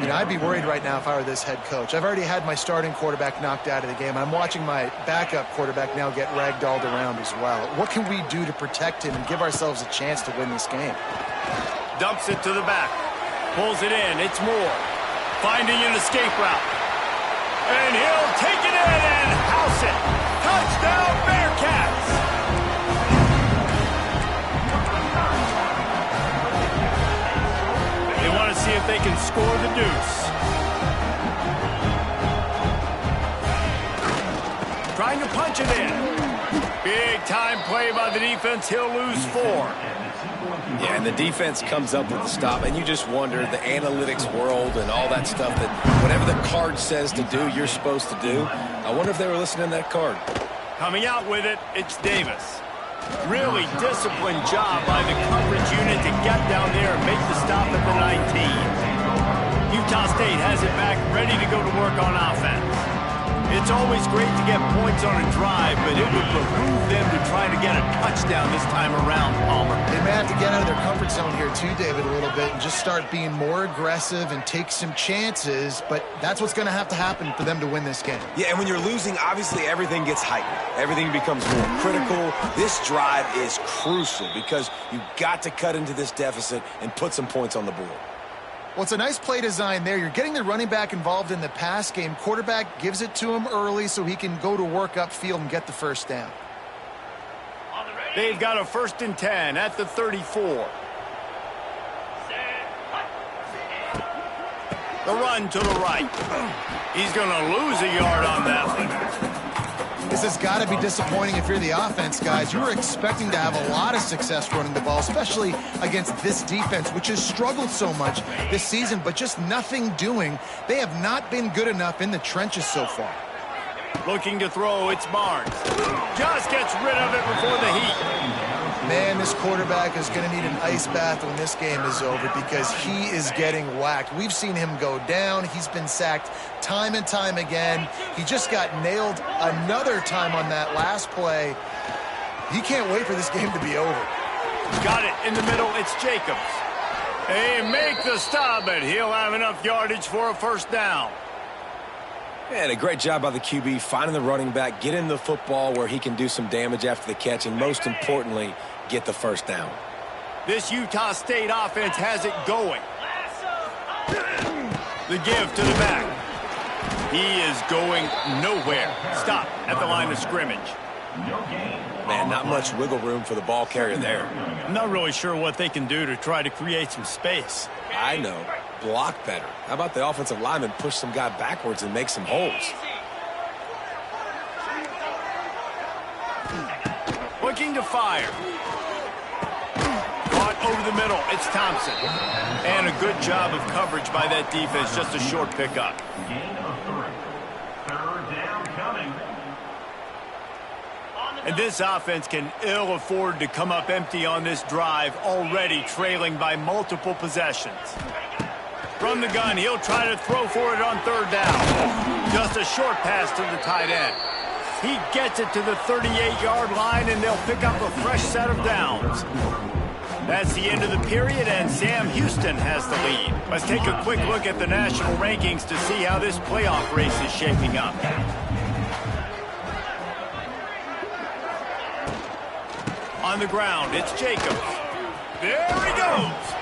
S3: You know, I'd be worried right now if I were this head coach. I've already had my starting quarterback knocked out of the game. I'm watching my backup quarterback now get ragdolled around as well. What can we do to protect him and give ourselves a chance to win this game?
S1: Dumps it to the back. Pulls it in. It's Moore. Finding an escape route. And he'll take it in and house it. Touchdown, Bearcats! They want to see if they can score the deuce. Trying to punch it in. Big time play by the defense. He'll lose 4.
S2: Yeah, and the defense comes up with the stop, and you just wonder, the analytics world and all that stuff, that whatever the card says to do, you're supposed to do. I wonder if they were listening to that card.
S1: Coming out with it, it's Davis. Really disciplined job by the coverage unit to get down there and make the stop at the 19. Utah State has it back, ready to go to work on offense. It's always great to get points on a drive, but it would behoove them to try to get a touchdown this time around, Palmer.
S3: They may have to get out of their comfort zone here too, David, a little bit and just start being more aggressive and take some chances, but that's what's going to happen for them to win this game.
S2: Yeah, and when you're losing, obviously everything gets heightened. Everything becomes more critical. This drive is crucial because you've got to cut into this deficit and put some points on the board.
S3: Well, it's a nice play design there. You're getting the running back involved in the pass game. Quarterback gives it to him early so he can go to work upfield and get the first down.
S1: They've got a 1st and 10 at the 34. The run to the right. He's going to lose a yard on that one.
S3: This has got to be disappointing if you're the offense, guys. You were expecting to have a lot of success running the ball, especially against this defense, which has struggled so much this season, but just nothing doing. They have not been good enough in the trenches so far.
S1: Looking to throw, it's Barnes. Just gets rid of it before the heat.
S3: Man, this quarterback is going to need an ice bath when this game is over because he is getting whacked. We've seen him go down. He's been sacked time and time again. He just got nailed another time on that last play. He can't wait for this game to be over.
S1: Got it in the middle. It's Jacobs. They make the stop, but he'll have enough yardage for a first down.
S2: And a great job by the QB finding the running back, getting the football where he can do some damage after the catch, and most importantly, get the first down.
S1: This Utah State offense has it going. The give to the back. He is going nowhere. Stop at the line of scrimmage.
S2: Man, not much wiggle room for the ball carrier there.
S1: I'm not really sure what they can do to try to create some space.
S2: I know. Block better. How about the offensive lineman push some guy backwards and make some holes?
S1: Looking to fire. Caught over the middle. It's Thompson. And a good job of coverage by that defense. Just a short pickup. And this offense can ill afford to come up empty on this drive, already trailing by multiple possessions. From the gun, he'll try to throw for it on third down. Just a short pass to the tight end. He gets it to the 38-yard line, and they'll pick up a fresh set of downs. That's the end of the period, and Sam Houston has the lead. Let's take a quick look at the national rankings to see how this playoff race is shaping up. On the ground, it's Jacobs. There he goes.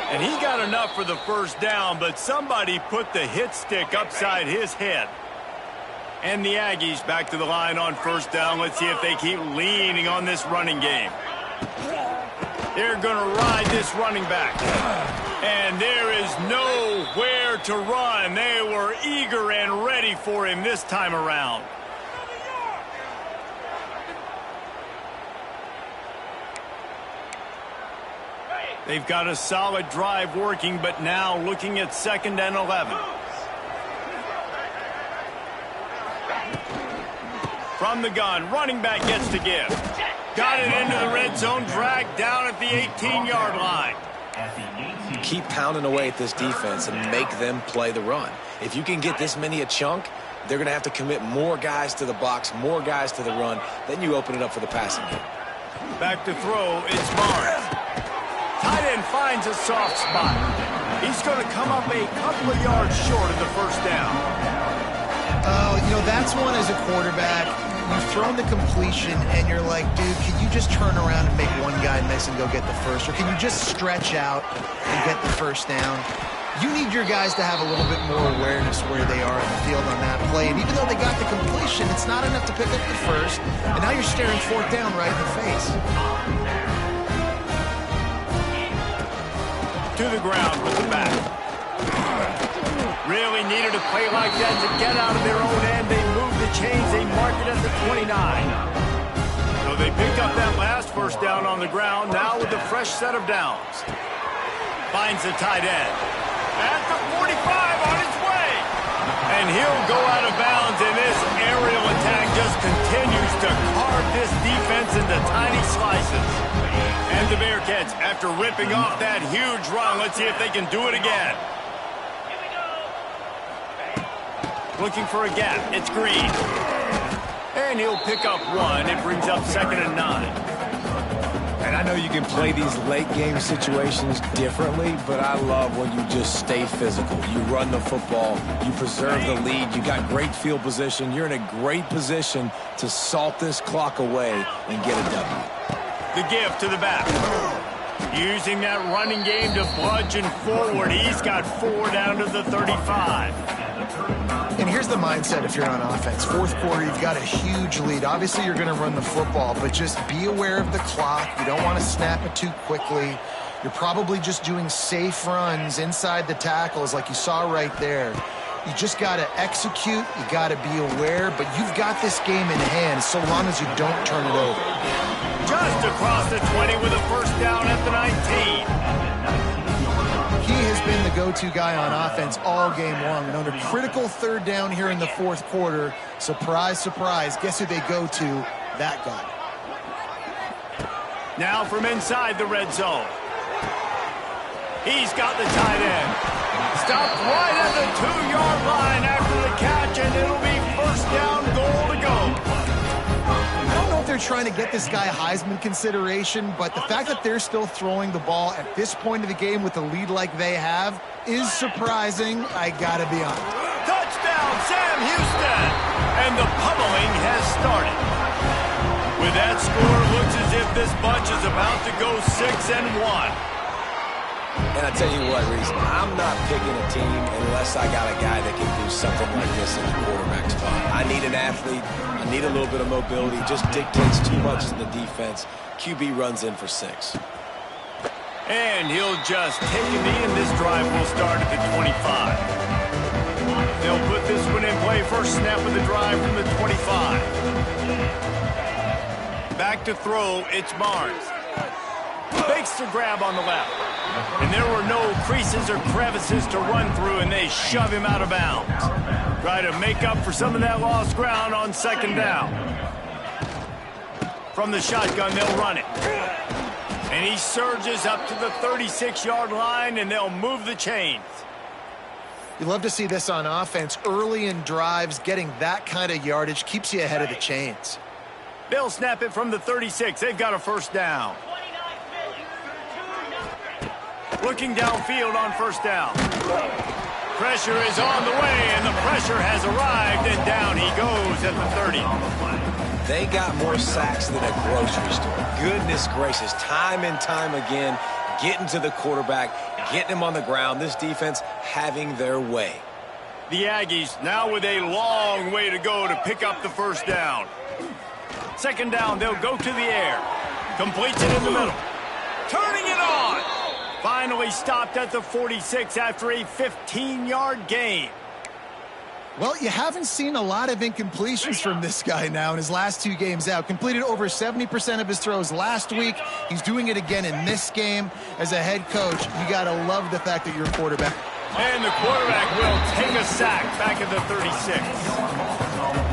S1: And he got enough for the first down, but somebody put the hit stick upside his head. And the Aggies back to the line on first down. Let's see if they keep leaning on this running game. They're going to ride this running back. And there is nowhere to run. They were eager and ready for him this time around. They've got a solid drive working, but now looking at 2nd and 11. From the gun, running back gets to give. Got it into the red zone, dragged down at the 18-yard line.
S2: Keep pounding away at this defense and make them play the run. If you can get this many a chunk, they're going to have to commit more guys to the box, more guys to the run. Then you open it up for the passing game.
S1: Back to throw, it's Barnes. Tight end finds a soft spot. He's going to come up a couple of yards short of the first down.
S3: Oh, you know, that's one as a quarterback. You've thrown the completion, and you're like, dude, can you just turn around and make one guy miss and go get the first? Or can you just stretch out and get the first down? You need your guys to have a little bit more awareness where they are in the field on that play. And even though they got the completion, it's not enough to pick up the first. And now you're staring fourth down right in the face.
S1: To the ground with the back. Really needed a play like that to get out of their own end. They moved the chains. They marked it at the 29. So they picked up that last first down on the ground, now with a fresh set of downs. Finds the tight end. At the 45 on its way. And he'll go out of bounds, and this aerial attack just continues to carve this defense into tiny slices. And the Bearcats, after ripping off that huge run, let's see if they can do it again. Looking for a gap. It's Green. And he'll pick up one. It brings up 2nd and 9.
S2: And I know you can play these late game situations differently, but I love when you just stay physical. You run the football, you preserve the lead, you got great field position. You're in a great position to salt this clock away and get a W.
S1: The give to the back. Using that running game to bludgeon forward. He's got 4 down to the 35.
S3: And here's the mindset if you're on offense. Fourth quarter, you've got a huge lead. Obviously, you're going to run the football, but just be aware of the clock. You don't want to snap it too quickly. You're probably just doing safe runs inside the tackles like you saw right there. You just got to execute. You got to be aware, but you've got this game in hand so long as you don't turn it over.
S1: Just across the 20 with a first down at the 19.
S3: He has been the go-to guy on offense all game long. And on a critical 3rd down here in the 4th quarter, surprise, surprise, guess who they go to? That guy.
S1: Now from inside the red zone. He's got the tight end. Stopped right at the 2-yard line after the catch, and it'll be first down, goal to go.
S3: I don't know if they're trying to get this guy Heisman consideration, but the fact that they're still throwing the ball at this point of the game with a lead like they have is surprising. I gotta be honest.
S1: Touchdown, Sam Houston! And the pummeling has started. With that score, looks as if this bunch is about to go 6-1.
S2: And I tell you what, Reese, I'm not picking a team unless I got a guy that can do something like this in the quarterback spot. I need an athlete. I need a little bit of mobility. Just dictates too much in the defense. QB runs in for 6.
S1: And he'll just take a knee, and this drive will start at the 25. They'll put this one in play. First snap of the drive from the 25. Back to throw, it's Barnes. Fakes the grab on the left. And there were no creases or crevices to run through, and they shove him out of bounds. Try to make up for some of that lost ground on 2nd down. From the shotgun, they'll run it. And he surges up to the 36-yard line, and they'll move the chains.
S3: You love to see this on offense. Early in drives, getting that kind of yardage keeps you ahead of the chains.
S1: They'll snap it from the 36. They've got a first down. Looking downfield on first down. Pressure is on the way, and the pressure has arrived, and down he goes at the 30.
S2: They got more sacks than a grocery store. Goodness gracious, time and time again, getting to the quarterback, getting him on the ground. This defense having their way.
S1: The Aggies now with a long way to go to pick up the first down. Second down, they'll go to the air. Completes it in the middle. Turning it on. Finally stopped at the 46 after a 15-yard gain.
S3: Well, you haven't seen a lot of incompletions from this guy now in his last 2 games out. Completed over 70% of his throws last week. He's doing it again in this game. As a head coach, you got to love the fact that you're a quarterback.
S1: And the quarterback will take a sack back at the 36.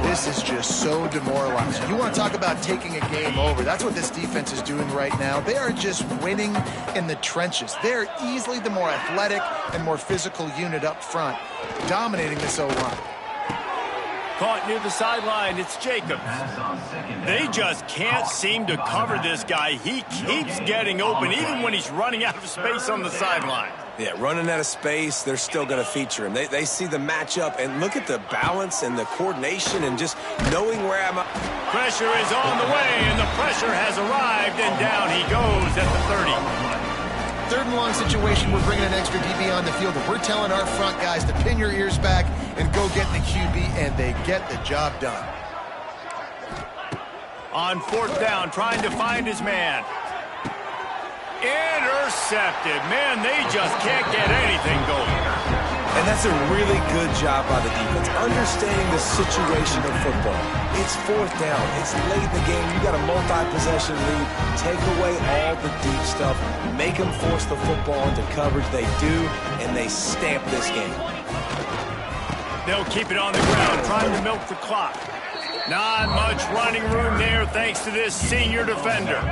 S3: This is just so demoralizing. You want to talk about taking a game over. That's what this defense is doing right now. They are just winning in the trenches. They're easily the more athletic and more physical unit up front, dominating this O-line.
S1: Caught near the sideline, it's Jacobs. They just can't seem to cover this guy. He keeps getting open, even when he's running out of space on the sideline.
S2: Yeah, running out of space, they're still going to feature him. They see the matchup, and look at the balance and the coordination and just knowing where I'm at.
S1: Pressure is on the way, and the pressure has arrived, and down he goes at the 30.
S3: Third and long situation, we're bringing an extra DB on the field, and we're telling our front guys to pin your ears back and go get the QB, and they get the job done.
S1: On fourth down, trying to find his man. Intercepted. Man, they just can't get anything going.
S2: And that's a really good job by the defense, understanding the situation of football. It's fourth down. It's late in the game. You got a multi-possession lead. Take away all the deep stuff. Make them force the football into coverage. They do, and they stamp this game.
S1: They'll keep it on the ground, trying to milk the clock. Not much running room there thanks to this senior defender.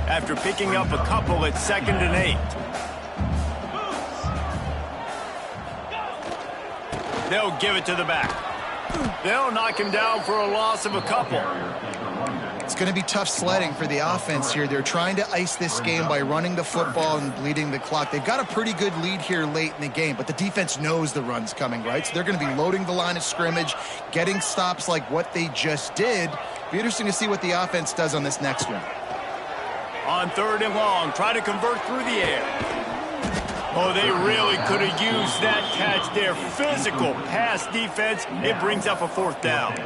S1: After picking up a couple at 2nd and 8. They'll give it to the back. They'll knock him down for a loss of a couple.
S3: It's going to be tough sledding for the offense here. They're trying to ice this game by running the football and bleeding the clock. They've got a pretty good lead here late in the game, but the defense knows the run's coming, right? So they're going to be loading the line of scrimmage, getting stops like what they just did. Be interesting to see what the offense does on this next one.
S1: On third and long, try to convert through the air. Oh, they really could have used that catch there. Physical pass defense. It brings up a fourth down.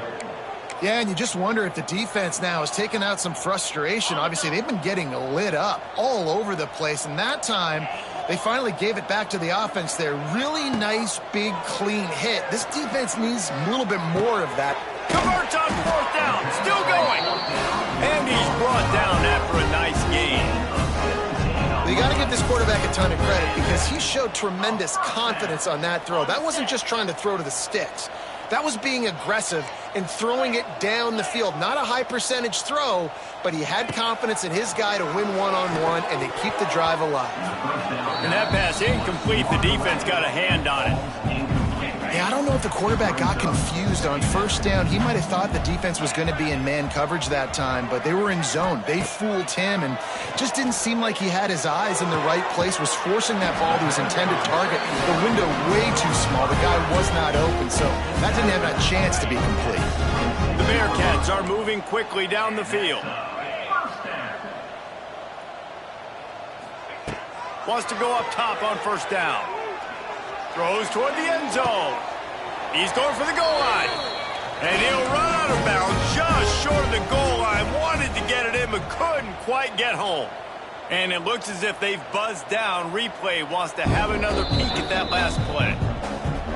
S3: Yeah, and you just wonder if the defense now has taken out some frustration. Obviously, they've been getting lit up all over the place, and that time they finally gave it back to the offense there. Really nice, big, clean hit. This defense needs a little bit more of that.
S1: Converts on fourth down. Still going. And he's brought down after a nice gain.
S3: You got to give this quarterback a ton of credit because he showed tremendous confidence on that throw. That wasn't just trying to throw to the sticks. That was being aggressive and throwing it down the field. Not a high percentage throw, but he had confidence in his guy to win one-on-one and to keep the drive alive.
S1: And that pass incomplete. The defense got a hand on it.
S3: Yeah, I don't know if the quarterback got confused on first down. He might have thought the defense was going to be in man coverage that time, but they were in zone. They fooled him and just didn't seem like he had his eyes in the right place, was forcing that ball to his intended target. The window way too small. The guy was not open, so that didn't have a chance to be complete.
S1: The Bearcats are moving quickly down the field. Wants to go up top on first down. Throws toward the end zone. He's going for the goal line. And he'll run out of bounds just short of the goal line. Wanted to get it in, but couldn't quite get home. And it looks as if they've buzzed down. Replay wants to have another peek at that last play.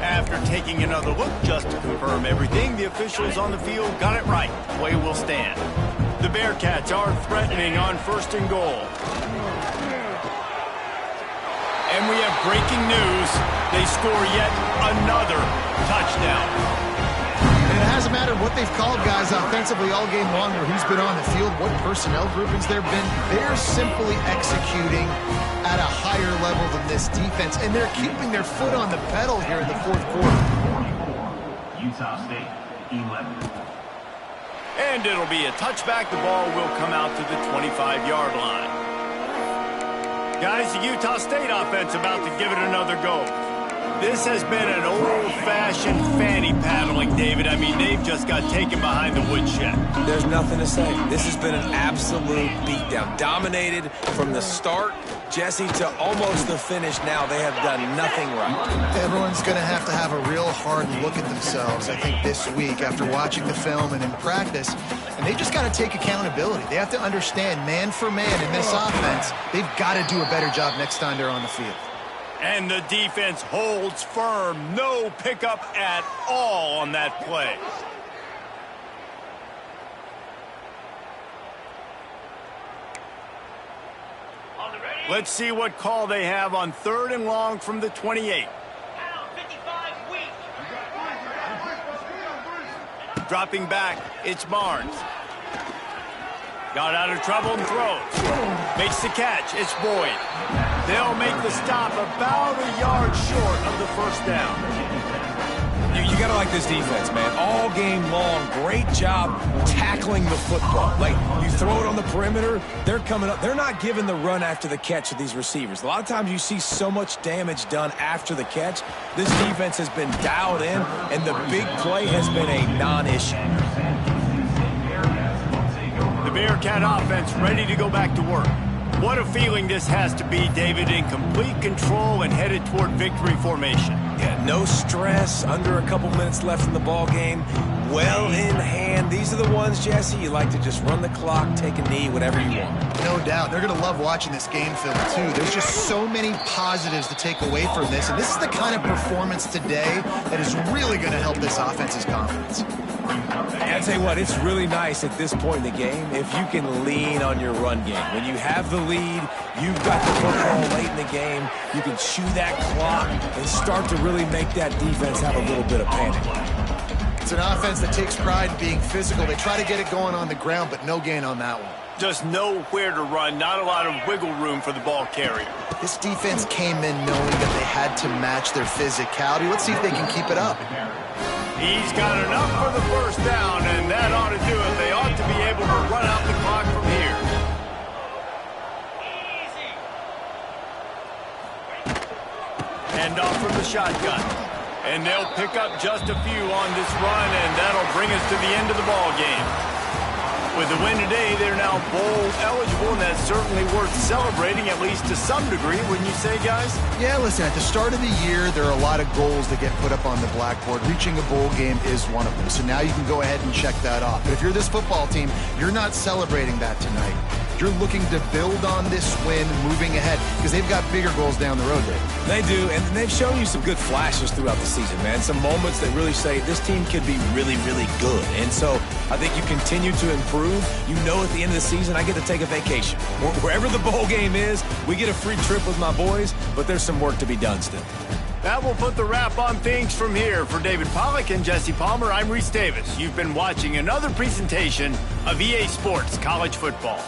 S1: After taking another look just to confirm everything, the officials on the field got it right. Play will stand. The Bearcats are threatening on first and goal. And we have breaking news. They score yet another touchdown. And
S3: it hasn't mattered what they've called guys offensively all game long or who's been on the field, what personnel groupings there have been. They're simply executing at a higher level than this defense, and they're keeping their foot on the pedal here in the fourth quarter.
S5: Utah State, 11.
S1: And it'll be a touchback. The ball will come out to the 25-yard line. Guys, the Utah State offense about to give it another go. This has been an old-fashioned fanny paddling, David. I mean, they've just got taken behind the woodshed.
S2: There's nothing to say. This has been an absolute beatdown. Dominated from the start, Jesse, to almost the finish now. They have done nothing right.
S3: Everyone's going to have a real hard look at themselves, I think, this week after watching the film and in practice. And they just got to take accountability. They have to understand, man for man in this offense, they've got to do a better job next time they're on the field.
S1: And the defense holds firm. No pickup at all on that play. Let's see what call they have on 3rd and long from the 28. Dropping back, it's Barnes. Got out of trouble and throws. Makes the catch, it's Boyd. They'll make the stop about a yard short of the first down.
S2: You got to like this defense, man. All game long, great job tackling the football. Like, you throw it on the perimeter, they're coming up. They're not giving the run after the catch to these receivers. A lot of times you see so much damage done after the catch. This defense has been dialed in, and the big play has been a non-issue.
S1: The Bearcat offense ready to go back to work. What a feeling this has to be, David, in complete control and headed toward victory formation.
S2: Yeah, no stress, under a couple minutes left in the ball game, well in hand. These are the ones, Jesse, you like to just run the clock, take a knee, whatever you want.
S3: No doubt. They're going to love watching this game film, too. There's just so many positives to take away from this, and this is the kind of performance today that is really going to help this offense's confidence.
S2: I tell you what, it's really nice at this point in the game if you can lean on your run game. When you have the lead, you've got the football late in the game, you can chew that clock and start to really make that defense have a little bit of panic.
S3: It's an offense that takes pride in being physical. They try to get it going on the ground, but no gain on that one.
S1: Just nowhere to run, not a lot of wiggle room for the ball carrier.
S3: This defense came in knowing that they had to match their physicality. Let's see if they can keep it up.
S1: He's got enough for the first down, and that ought to do it. They ought to be able to run out the clock from here. Hand off from the shotgun. And they'll pick up just a few on this run, and that'll bring us to the end of the ball game. With the win today, they're now bowl eligible, and that's certainly worth celebrating, at least to some degree, wouldn't you say, guys?
S3: Yeah, listen, at the start of the year, there are a lot of goals that get put up on the blackboard. Reaching a bowl game is one of them. So now you can go ahead and check that off. But if you're this football team, you're not celebrating that tonight. You're looking to build on this win moving ahead because they've got bigger goals down the road, Dave.
S2: They do, and they've shown you some good flashes throughout the season, man. Some moments that really say this team could be really, really good. And so I think you continue to improve. You know at the end of the season, I get to take a vacation. Wherever the bowl game is, we get a free trip with my boys, but there's some work to be done still.
S1: That will put the wrap on things from here. For David Pollack and Jesse Palmer, I'm Reese Davis. You've been watching another presentation of EA Sports College Football.